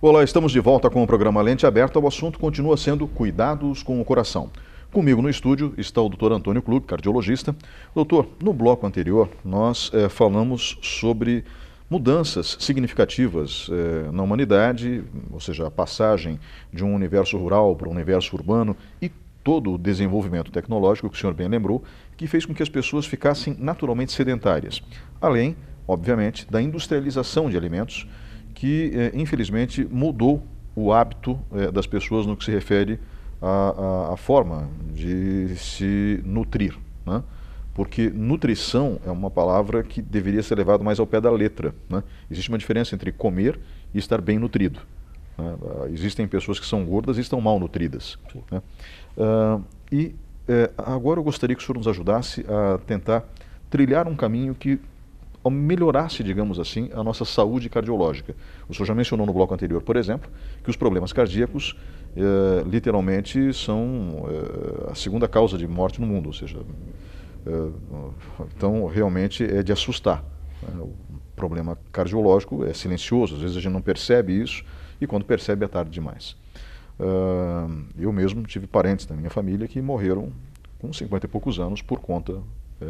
Olá, estamos de volta com o programa Lente Aberta. O assunto continua sendo cuidados com o coração. Comigo no estúdio está o Dr. Antônio Klug, cardiologista. Doutor, no bloco anterior nós falamos sobre mudanças significativas na humanidade, ou seja, a passagem de um universo rural para um universo urbano e todo o desenvolvimento tecnológico, que o senhor bem lembrou, que fez com que as pessoas ficassem naturalmente sedentárias. Além, obviamente, da industrialização de alimentos, que infelizmente mudou o hábito das pessoas no que se refere à forma de se nutrir, né? Porque nutrição é uma palavra que deveria ser levada mais ao pé da letra, né? Existe uma diferença entre comer e estar bem nutrido, né? Existem pessoas que são gordas e estão mal nutridas, né? Agora eu gostaria que o senhor nos ajudasse a tentar trilhar um caminho que melhorasse, digamos assim, a nossa saúde cardiológica. O senhor já mencionou no bloco anterior, por exemplo, que os problemas cardíacos literalmente são a segunda causa de morte no mundo, ou seja, então realmente é de assustar, né? O problema cardiológico é silencioso, às vezes a gente não percebe isso e quando percebe é tarde demais. Eu mesmo tive parentes da minha família que morreram com 50 e poucos anos por conta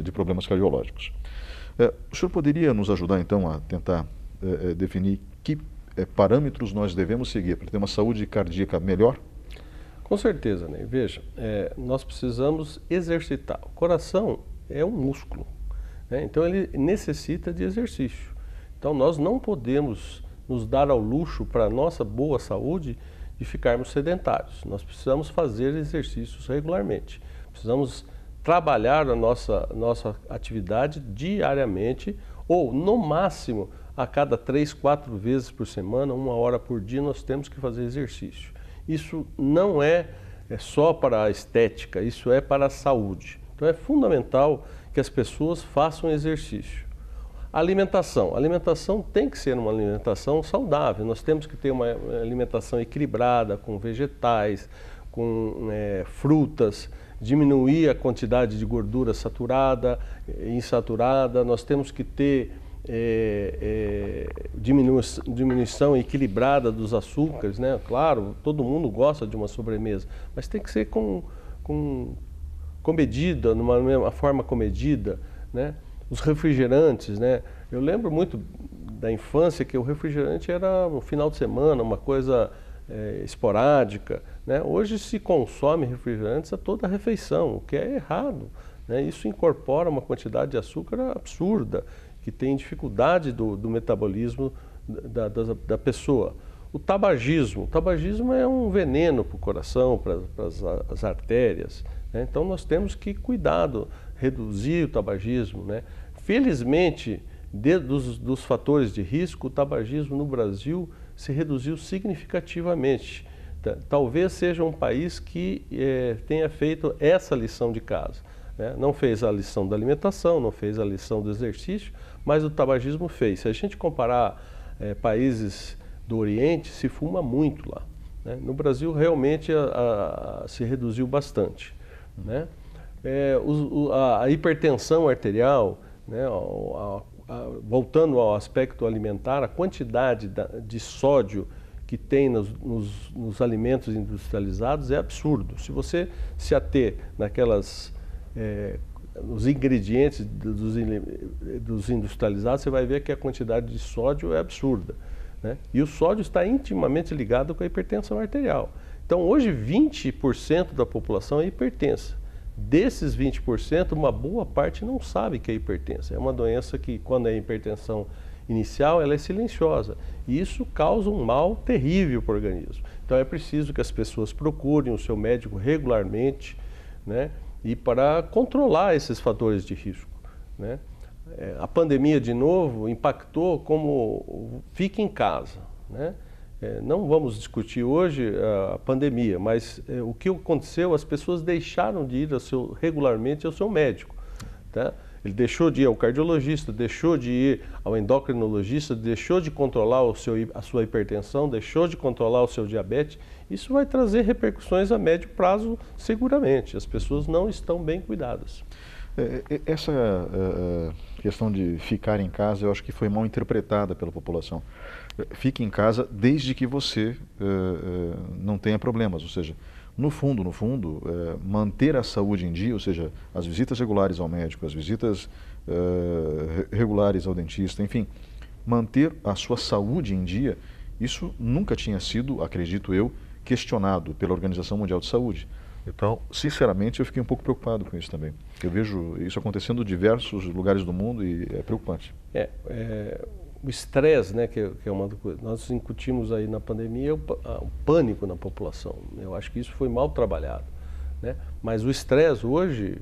de problemas cardiológicos. O senhor poderia nos ajudar, então, a tentar definir que parâmetros nós devemos seguir para ter uma saúde cardíaca melhor? Com certeza, né? Veja, nós precisamos exercitar. O coração é um músculo, né? Então ele necessita de exercício. Então nós não podemos nos dar ao luxo, para a nossa boa saúde, de ficarmos sedentários. Nós precisamos fazer exercícios regularmente. Precisamos trabalhar a nossa atividade diariamente ou, no máximo, a cada 3, 4 vezes por semana, 1 hora por dia, nós temos que fazer exercício. Isso não é só para a estética, isso é para a saúde. Então é fundamental que as pessoas façam exercício. A alimentação tem que ser uma alimentação saudável. Nós temos que ter uma alimentação equilibrada, com vegetais, com frutas, diminuir a quantidade de gordura saturada e insaturada. Nós temos que ter diminuição equilibrada dos açúcares, né? Claro, todo mundo gosta de uma sobremesa, mas tem que ser com medida, numa forma comedida, né? Os refrigerantes, né? Eu lembro muito da infância que o refrigerante era no final de semana, uma coisa esporádica, né? Hoje se consome refrigerantes a toda a refeição, o que é errado, né? Isso incorpora uma quantidade de açúcar absurda, que tem dificuldade do metabolismo da pessoa. O tabagismo é um veneno para o coração, para as artérias, né? Então nós temos que cuidado, reduzir o tabagismo, né? Felizmente, dos fatores de risco, o tabagismo no Brasil se reduziu significativamente. Talvez seja um país que tenha feito essa lição de casa, né? Não fez a lição da alimentação, não fez a lição do exercício, mas o tabagismo fez. Se a gente comparar países do Oriente, se fuma muito lá, né? No Brasil realmente se reduziu bastante, né? A hipertensão arterial, né? Voltando ao aspecto alimentar, a quantidade de sódio que tem nos alimentos industrializados é absurdo. Se você se ater nos ingredientes dos industrializados, você vai ver que a quantidade de sódio é absurda, né? E o sódio está intimamente ligado com a hipertensão arterial. Então hoje 20% da população é hipertensa. Desses 20%, uma boa parte não sabe que é hipertensa. É uma doença que, quando é hipertensão inicial, ela é silenciosa. E isso causa um mal terrível para o organismo. Então é preciso que as pessoas procurem o seu médico regularmente, né? E para controlar esses fatores de risco, né? A pandemia, de novo, impactou como fique em casa, né? Não vamos discutir hoje a pandemia, mas o que aconteceu, as pessoas deixaram de ir regularmente ao seu médico, tá? Ele deixou de ir ao cardiologista, deixou de ir ao endocrinologista, deixou de controlar a sua hipertensão, deixou de controlar o seu diabetes. Isso vai trazer repercussões a médio prazo seguramente. As pessoas não estão bem cuidadas. Essa questão de ficar em casa, eu acho que foi mal interpretada pela população. Fique em casa desde que você não tenha problemas, ou seja, no fundo, manter a saúde em dia, ou seja, as visitas regulares ao médico, as visitas regulares ao dentista, enfim, manter a sua saúde em dia, isso nunca tinha sido, acredito eu, questionado pela Organização Mundial de Saúde. Então, sinceramente, eu fiquei um pouco preocupado com isso também. Eu vejo isso acontecendo em diversos lugares do mundo e é preocupante. O estresse, né, que é uma coisa, nós incutimos aí na pandemia o pânico na população. Eu acho que isso foi mal trabalhado, né? Mas o estresse hoje,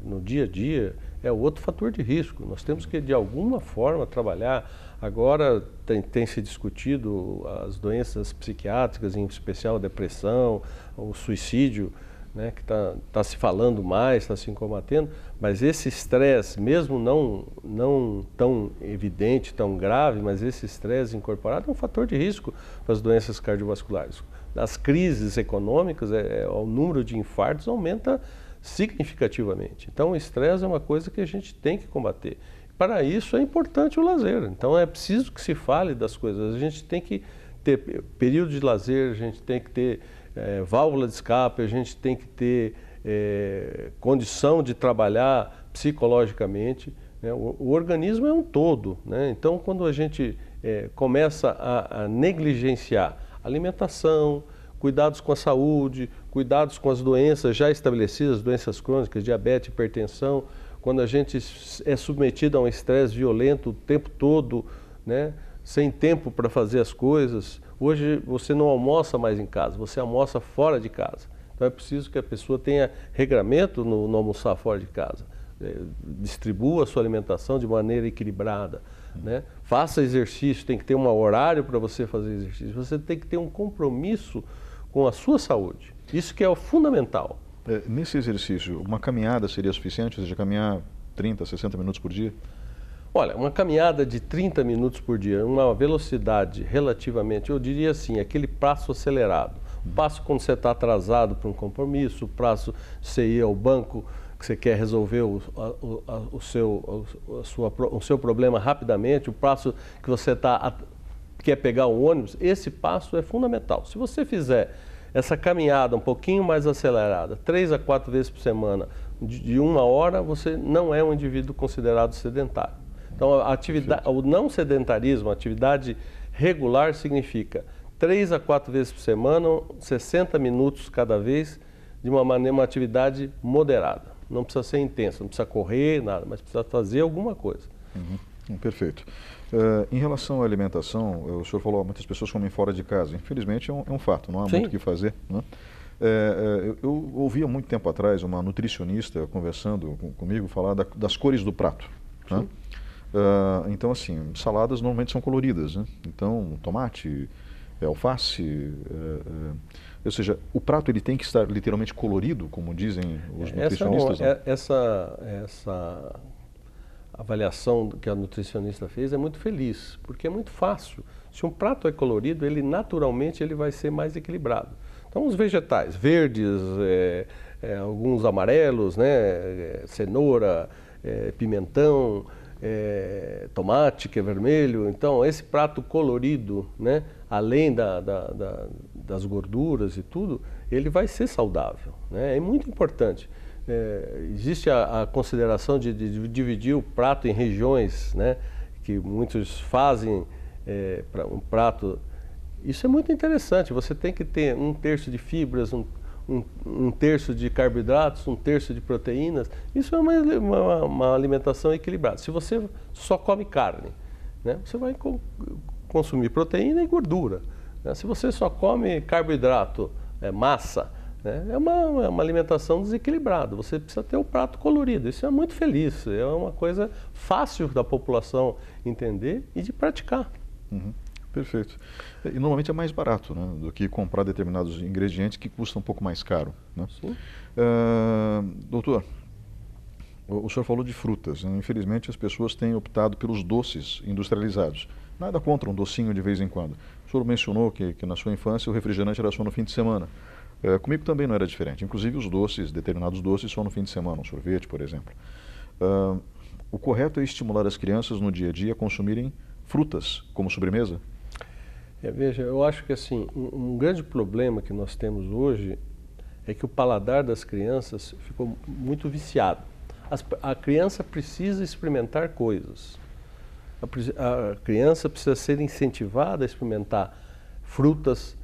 no dia a dia, é outro fator de risco. Nós temos que, de alguma forma, trabalhar. Agora tem se discutido as doenças psiquiátricas, em especial a depressão, o suicídio, né, que está se falando mais, está se combatendo, mas esse estresse, mesmo não tão evidente, tão grave, mas esse estresse incorporado é um fator de risco para as doenças cardiovasculares. As crises econômicas, o número de infartos aumenta significativamente. Então, o estresse é uma coisa que a gente tem que combater. Para isso é importante o lazer. Então, é preciso que se fale das coisas. A gente tem que ter período de lazer, a gente tem que ter válvula de escape, a gente tem que ter condição de trabalhar psicologicamente, né? O organismo é um todo, né? Então, quando a gente começa a negligenciar alimentação, cuidados com a saúde, cuidados com as doenças já estabelecidas, doenças crônicas, diabetes, hipertensão, quando a gente é submetido a um estresse violento o tempo todo, né? Sem tempo para fazer as coisas. Hoje você não almoça mais em casa, você almoça fora de casa. Então é preciso que a pessoa tenha regramento no almoçar fora de casa. Distribua a sua alimentação de maneira equilibrada, né? Faça exercício, tem que ter um horário para você fazer exercício. Você tem que ter um compromisso com a sua saúde. Isso que é o fundamental. Nesse exercício, uma caminhada seria suficiente? Ou seja, caminhar 30, 60 minutos por dia? Olha, uma caminhada de 30 minutos por dia, uma velocidade relativamente, eu diria assim, aquele passo acelerado. O passo quando você está atrasado para um compromisso, o passo de você ir ao banco, que você quer resolver o seu problema rapidamente, o passo que você quer pegar o ônibus, esse passo é fundamental. Se você fizer essa caminhada um pouquinho mais acelerada, 3 a 4 vezes por semana, de 1 hora, você não é um indivíduo considerado sedentário. Então, o não sedentarismo, a atividade regular, significa 3 a 4 vezes por semana, 60 minutos cada vez, de uma atividade moderada. Não precisa ser intensa, não precisa correr, nada, mas precisa fazer alguma coisa. Perfeito. Em relação à alimentação, o senhor falou que muitas pessoas comem fora de casa. Infelizmente, é um fato, não há muito o que fazer, né? Eu ouvi há muito tempo atrás uma nutricionista conversando comigo falar das cores do prato, né? Então, assim, saladas normalmente são coloridas, né? Então, tomate, alface, ou seja, o prato ele tem que estar literalmente colorido, como dizem os nutricionistas. Essa avaliação que a nutricionista fez é muito feliz, porque é muito fácil. Se um prato é colorido, ele naturalmente vai ser mais equilibrado. Então, os vegetais verdes, alguns amarelos, né? Cenoura, pimentão, tomate, que é vermelho. Então, esse prato colorido, né, além das gorduras e tudo, ele vai ser saudável, né? É muito importante. Existe a consideração de dividir o prato em regiões, né, que muitos fazem para um prato. Isso é muito interessante. Você tem que ter 1/3 de fibras, um terço de carboidratos, 1/3 de proteínas. Isso é uma alimentação equilibrada. Se você só come carne, né, você vai consumir proteína e gordura, né? Se você só come carboidrato, massa, né, é uma alimentação desequilibrada. Você precisa ter o prato colorido. Isso é muito feliz. É uma coisa fácil da população entender e de praticar. Perfeito. E normalmente é mais barato, né, do que comprar determinados ingredientes que custam um pouco mais caro, né? Sim. Doutor, o senhor falou de frutas, né? Infelizmente as pessoas têm optado pelos doces industrializados. Nada contra um docinho de vez em quando. O senhor mencionou que na sua infância o refrigerante era só no fim de semana. Comigo também não era diferente. Inclusive os doces, determinados doces, só no fim de semana, um sorvete, por exemplo. O correto é estimular as crianças no dia a dia a consumirem frutas como sobremesa? Veja, eu acho que assim, um grande problema que nós temos hoje é que o paladar das crianças ficou muito viciado. A criança precisa experimentar coisas. A criança precisa ser incentivada a experimentar frutas,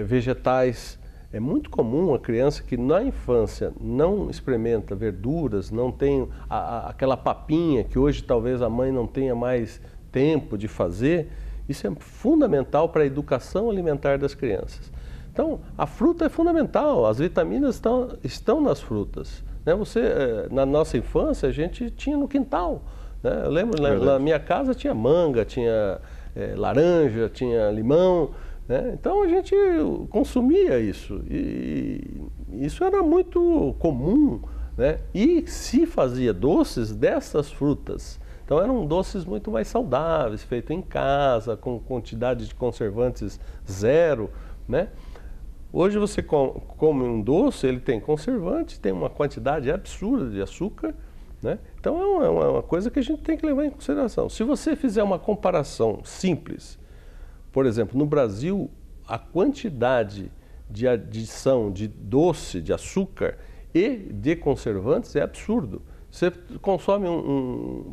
vegetais. É muito comum a criança que na infância não experimenta verduras, não tem aquela papinha que hoje talvez a mãe não tenha mais tempo de fazer. Isso é fundamental para a educação alimentar das crianças. Então, a fruta é fundamental, as vitaminas estão nas frutas. Né? Na nossa infância, a gente tinha no quintal. Né? Eu lembro, na minha casa tinha manga, tinha laranja, tinha limão. Né? Então, a gente consumia isso. E isso era muito comum. Né? E se fazia doces dessas frutas. Então eram doces muito mais saudáveis, feitos em casa, com quantidade de conservantes zero, né? Hoje você come um doce, ele tem conservante, tem uma quantidade absurda de açúcar, né? Então é uma coisa que a gente tem que levar em consideração. Se você fizer uma comparação simples, por exemplo, no Brasil, a quantidade de adição de doce, de açúcar e de conservantes é absurdo. Você consome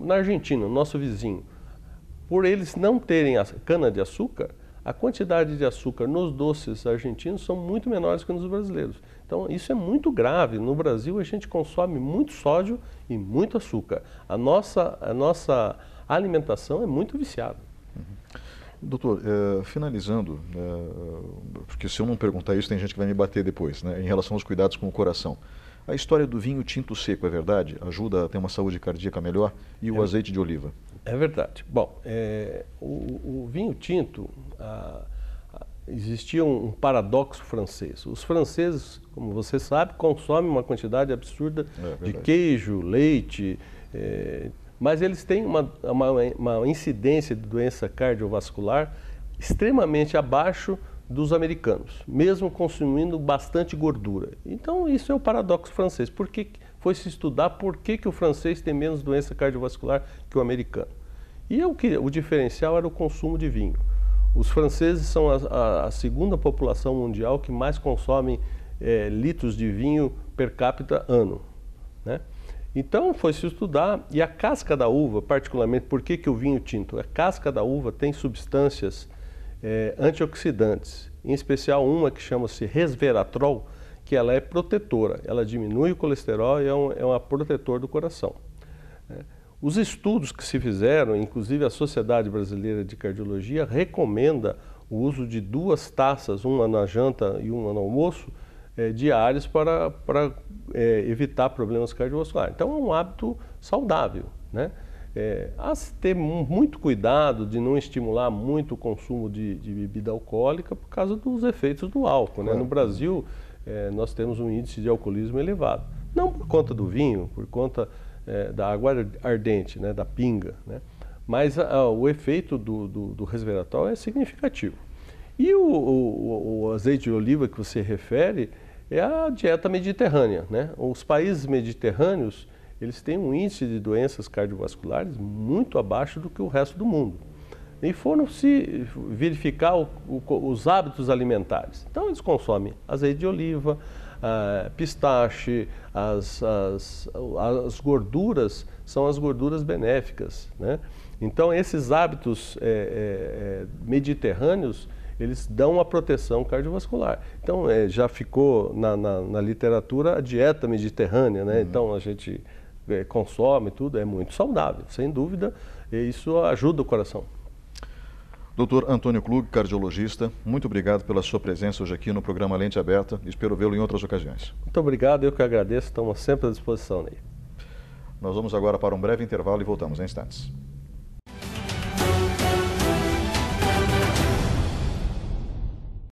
na Argentina, nosso vizinho, por eles não terem a cana-de-açúcar, a quantidade de açúcar nos doces argentinos são muito menores que nos brasileiros. Então isso é muito grave. No Brasil a gente consome muito sódio e muito açúcar. A nossa alimentação é muito viciada. Doutor, finalizando, porque se eu não perguntar isso tem gente que vai me bater depois, né, em relação aos cuidados com o coração. A história do vinho tinto seco é verdade? Ajuda a ter uma saúde cardíaca melhor? E o azeite de oliva? É verdade. Bom, o vinho tinto, existia um paradoxo francês. Os franceses, como você sabe, consomem uma quantidade absurda de queijo, leite, mas eles têm uma incidência de doença cardiovascular extremamente abaixo dos americanos, mesmo consumindo bastante gordura. Então isso é o paradoxo francês. Foi se estudar por que o francês tem menos doença cardiovascular que o americano. E o diferencial era o consumo de vinho. Os franceses são a segunda população mundial que mais consomem litros de vinho per capita ano, né? Então foi se estudar, e a casca da uva, particularmente, por que o vinho tinto? A casca da uva tem substâncias antioxidantes, em especial uma que chama-se resveratrol, que ela é protetora, ela diminui o colesterol e é um protetor do coração. Os estudos que se fizeram, inclusive a Sociedade Brasileira de Cardiologia recomenda o uso de 2 taças, uma na janta e uma no almoço, diários para evitar problemas cardiovasculares. Então é um hábito saudável, né? Há se ter muito cuidado de não estimular muito o consumo de bebida alcoólica por causa dos efeitos do álcool, né? No Brasil, nós temos um índice de alcoolismo elevado. Não por conta do vinho, por conta da água ardente, né? Da pinga, né? Mas o efeito do resveratrol é significativo. E o azeite de oliva que você refere é a dieta mediterrânea, né? Os países mediterrâneos, eles têm um índice de doenças cardiovasculares muito abaixo do que o resto do mundo. E foram se verificar os hábitos alimentares. Então eles consomem azeite de oliva, pistache, as gorduras são as gorduras benéficas, né? Então esses hábitos mediterrâneos, eles dão uma proteção cardiovascular. Então já ficou na literatura a dieta mediterrânea, né? Então a gente consome tudo, é muito saudável, sem dúvida, e isso ajuda o coração. Dr. Antônio Klug, cardiologista, muito obrigado pela sua presença hoje aqui no programa Lente Aberta. Espero vê-lo em outras ocasiões. Muito obrigado, eu que agradeço, estamos sempre à disposição, Ney. Nós vamos agora para um breve intervalo e voltamos em instantes.